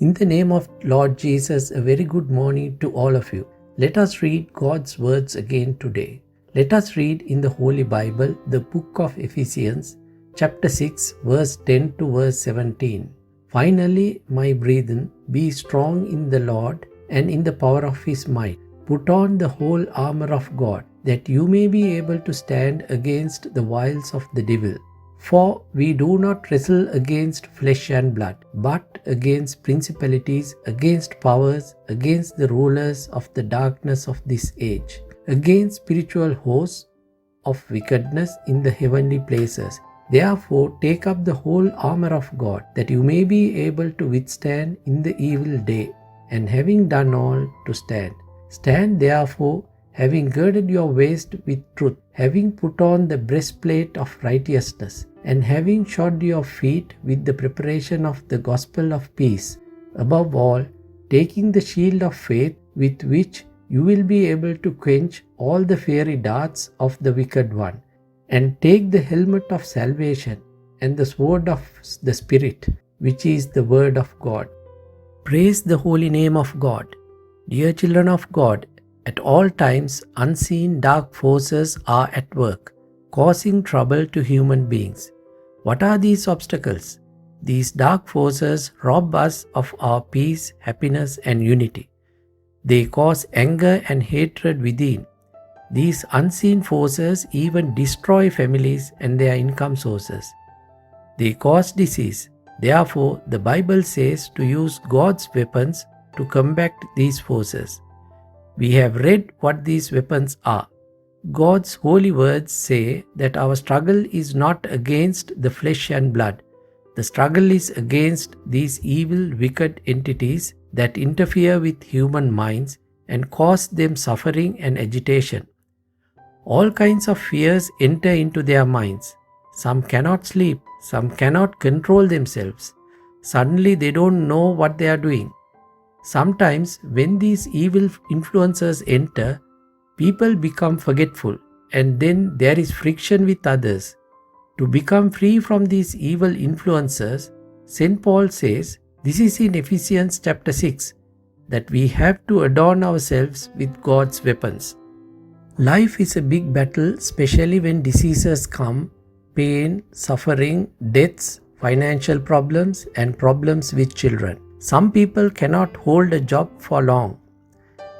In the name of Lord Jesus, a very good morning to all of you. Let us read God's words again today. Let us read in the Holy Bible, the book of Ephesians, chapter 6, verse 10 to verse 17. Finally, my brethren, be strong in the Lord and in the power of his might. Put on the whole armor of God, that you may be able to stand against the wiles of the devil. For we do not wrestle against flesh and blood, but against principalities, against powers, against the rulers of the darkness of this age, against spiritual hosts of wickedness in the heavenly places. Therefore, take up the whole armor of God, that you may be able to withstand in the evil day, and having done all, to stand. Stand therefore, having girded your waist with truth, having put on the breastplate of righteousness, and having shod your feet with the preparation of the gospel of peace. Above all, taking the shield of faith, with which you will be able to quench all the fiery darts of the wicked one, and take the helmet of salvation and the sword of the Spirit, which is the word of God. Praise the holy name of God. Dear children of God, at all times unseen dark forces are at work, causing trouble to human beings. What are these obstacles? These dark forces rob us of our peace, happiness, and unity. They cause anger and hatred within. These unseen forces even destroy families and their income sources. They cause disease. Therefore, the Bible says to use God's weapons to combat these forces. We have read what these weapons are. God's holy words say that our struggle is not against the flesh and blood. The struggle is against these evil, wicked entities that interfere with human minds and cause them suffering and agitation. All kinds of fears enter into their minds. Some cannot sleep, some cannot control themselves. Suddenly they don't know what they are doing. Sometimes when these evil influences enter, people become forgetful, and then there is friction with others. To become free from these evil influences, St. Paul says, this is in Ephesians chapter 6, that we have to adorn ourselves with God's weapons. Life is a big battle, especially when diseases come, pain, suffering, deaths, financial problems, and problems with children. Some people cannot hold a job for long.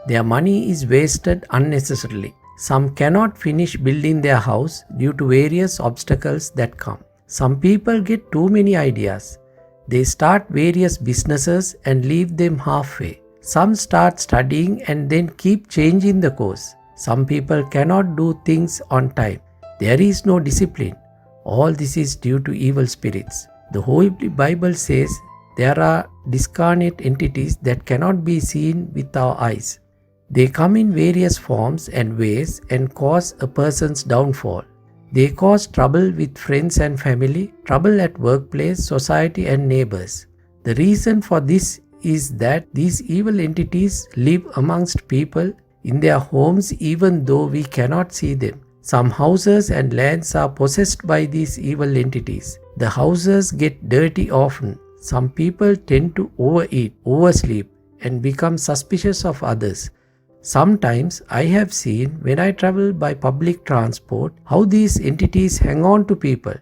Their money is wasted unnecessarily. Some cannot finish building their house due to various obstacles that come. Some people get too many ideas. They start various businesses and leave them halfway. Some start studying and then keep changing the course. Some people cannot do things on time. There is no discipline. All this is due to evil spirits. The Holy Bible says there are discarnate entities that cannot be seen with our eyes. They come in various forms and ways and cause a person's downfall. They cause trouble with friends and family, trouble at workplace, society and neighbors. The reason for this is that these evil entities live amongst people in their homes even though we cannot see them. Some houses and lands are possessed by these evil entities. The houses get dirty often. Some people tend to overeat, oversleep, and become suspicious of others. Sometimes I have seen when I travel by public transport how these entities hang on to people,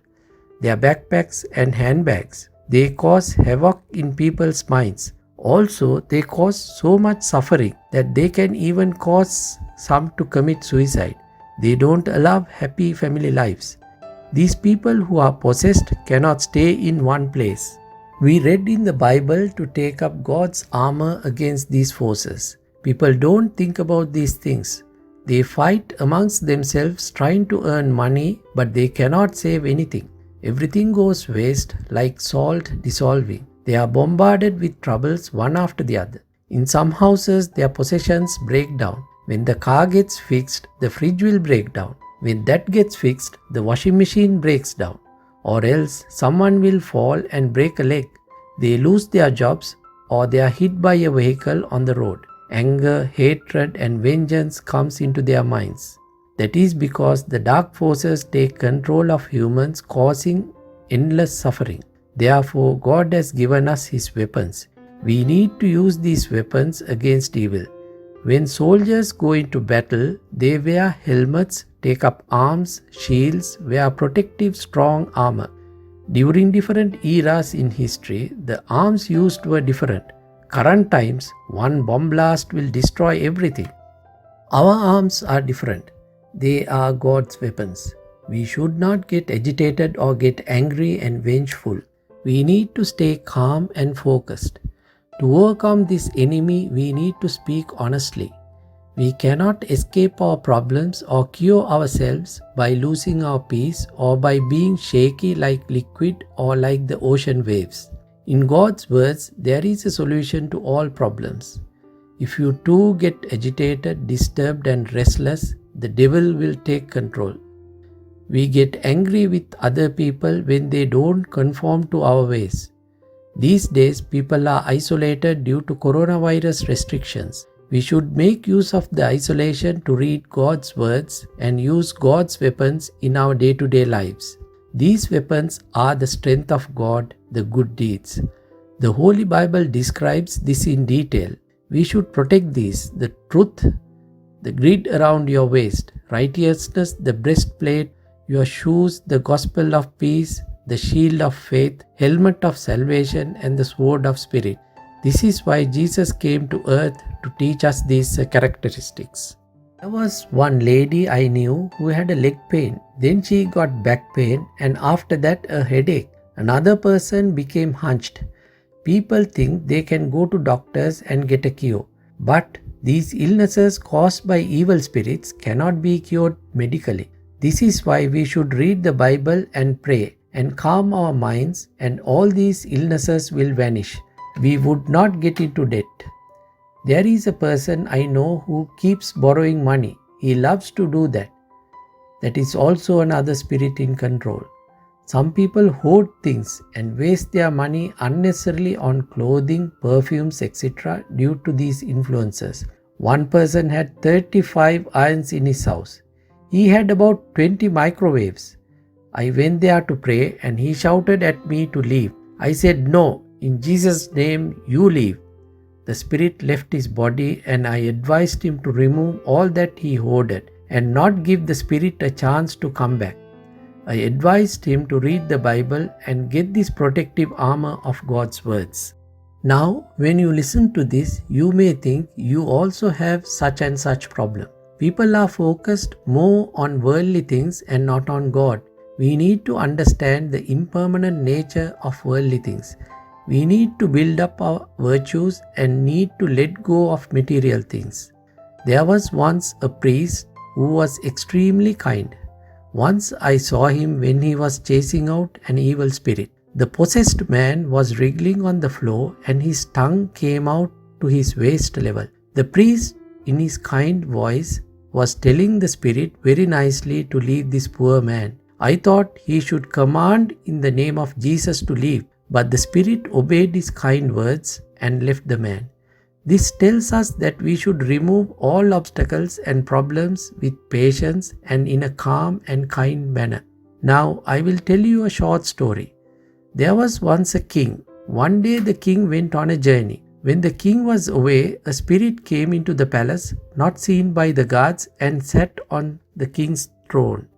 their backpacks and handbags. They cause havoc in people's minds. Also, they cause so much suffering that they can even cause some to commit suicide. They don't allow happy family lives. These people who are possessed cannot stay in one place. We read in the Bible to take up God's armor against these forces. People don't think about these things. They fight amongst themselves trying to earn money, but they cannot save anything. Everything goes waste like salt dissolving. They are bombarded with troubles one after the other. In some houses, their possessions break down. When the car gets fixed, the fridge will break down. When that gets fixed, the washing machine breaks down. Or else someone will fall and break a leg. They lose their jobs or they are hit by a vehicle on the road. Anger, hatred and vengeance comes into their minds. That is because the dark forces take control of humans, causing endless suffering. Therefore, God has given us His weapons. We need to use these weapons against evil. When soldiers go into battle, they wear helmets, take up arms, shields, wear protective strong armor. During different eras in history, the arms used were different. Current times, one bomb blast will destroy everything. Our arms are different. They are God's weapons. We should not get agitated or get angry and vengeful. We need to stay calm and focused. To overcome this enemy, we need to speak honestly. We cannot escape our problems or cure ourselves by losing our peace or by being shaky like liquid or like the ocean waves. In God's words, there is a solution to all problems. If you too get agitated, disturbed and restless, the devil will take control. We get angry with other people when they don't conform to our ways. These days, people are isolated due to coronavirus restrictions. We should make use of the isolation to read God's words and use God's weapons in our day-to-day lives. These weapons are the strength of God, the good deeds. The Holy Bible describes this in detail. We should protect these: the truth, the grid around your waist, righteousness, the breastplate, your shoes, the gospel of peace, the shield of faith, helmet of salvation, and the sword of spirit. This is why Jesus came to earth to teach us these characteristics. There was one lady I knew who had a leg pain. Then she got back pain, and after that a headache. Another person became hunched. People think they can go to doctors and get a cure. But these illnesses caused by evil spirits cannot be cured medically. This is why we should read the Bible and pray and calm our minds, and all these illnesses will vanish. We would not get into debt. There is a person I know who keeps borrowing money. He loves to do that. That is also another spirit in control. Some people hoard things and waste their money unnecessarily on clothing, perfumes, etc. due to these influences. One person had 35 irons in his house. He had about 20 microwaves. I went there to pray and he shouted at me to leave. I said, "No, in Jesus' name you leave." The spirit left his body and I advised him to remove all that he hoarded and not give the spirit a chance to come back. I advised him to read the Bible and get this protective armor of God's words. Now, when you listen to this, you may think you also have such and such problem. People are focused more on worldly things and not on God. We need to understand the impermanent nature of worldly things. We need to build up our virtues and need to let go of material things. There was once a priest who was extremely kind. Once I saw him when he was chasing out an evil spirit. The possessed man was wriggling on the floor and his tongue came out to his waist level. The priest, in his kind voice, was telling the spirit very nicely to leave this poor man. I thought he should command in the name of Jesus to leave, but the spirit obeyed his kind words and left the man. This tells us that we should remove all obstacles and problems with patience and in a calm and kind manner. Now I will tell you a short story. There was once a king. One day the king went on a journey. When the king was away, a spirit came into the palace, not seen by the guards, and sat on the king's throne.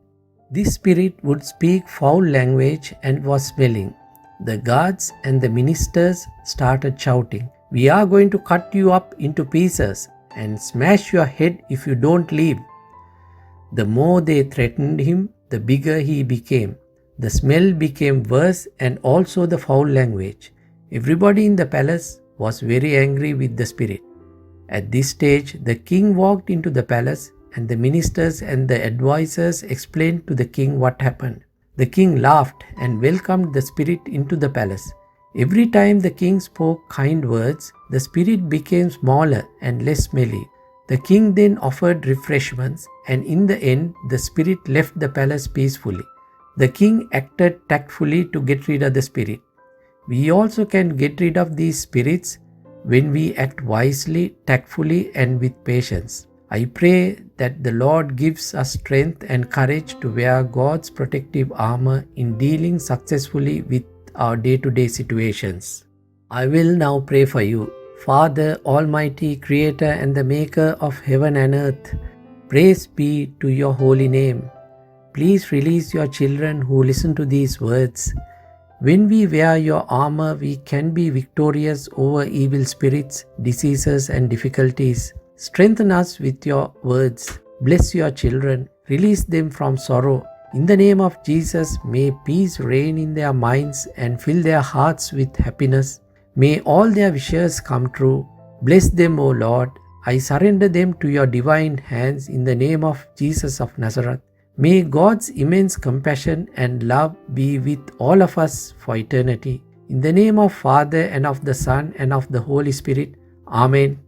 This spirit would speak foul language and was smelling. The guards and the ministers started shouting, "We are going to cut you up into pieces and smash your head if you don't leave." The more they threatened him, the bigger he became. The smell became worse and also the foul language. Everybody in the palace was very angry with the spirit. At this stage, the king walked into the palace and the ministers and the advisors explained to the king what happened. The king laughed and welcomed the spirit into the palace. Every time the king spoke kind words, the spirit became smaller and less smelly. The king then offered refreshments, and in the end, the spirit left the palace peacefully. The king acted tactfully to get rid of the spirit. We also can get rid of these spirits when we act wisely, tactfully, and with patience. I pray that the Lord gives us strength and courage to wear God's protective armor in dealing successfully with our day-to-day situations. I will now pray for you. Father, Almighty Creator and the Maker of heaven and earth, praise be to your holy name. Please release your children who listen to these words. When we wear your armor, we can be victorious over evil spirits, diseases, and difficulties. Strengthen us with your words. Bless your children. Release them from sorrow. In the name of Jesus, may peace reign in their minds and fill their hearts with happiness. May all their wishes come true. Bless them, O Lord. I surrender them to your divine hands in the name of Jesus of Nazareth. May God's immense compassion and love be with all of us for eternity. In the name of Father and of the Son and of the Holy Spirit. Amen.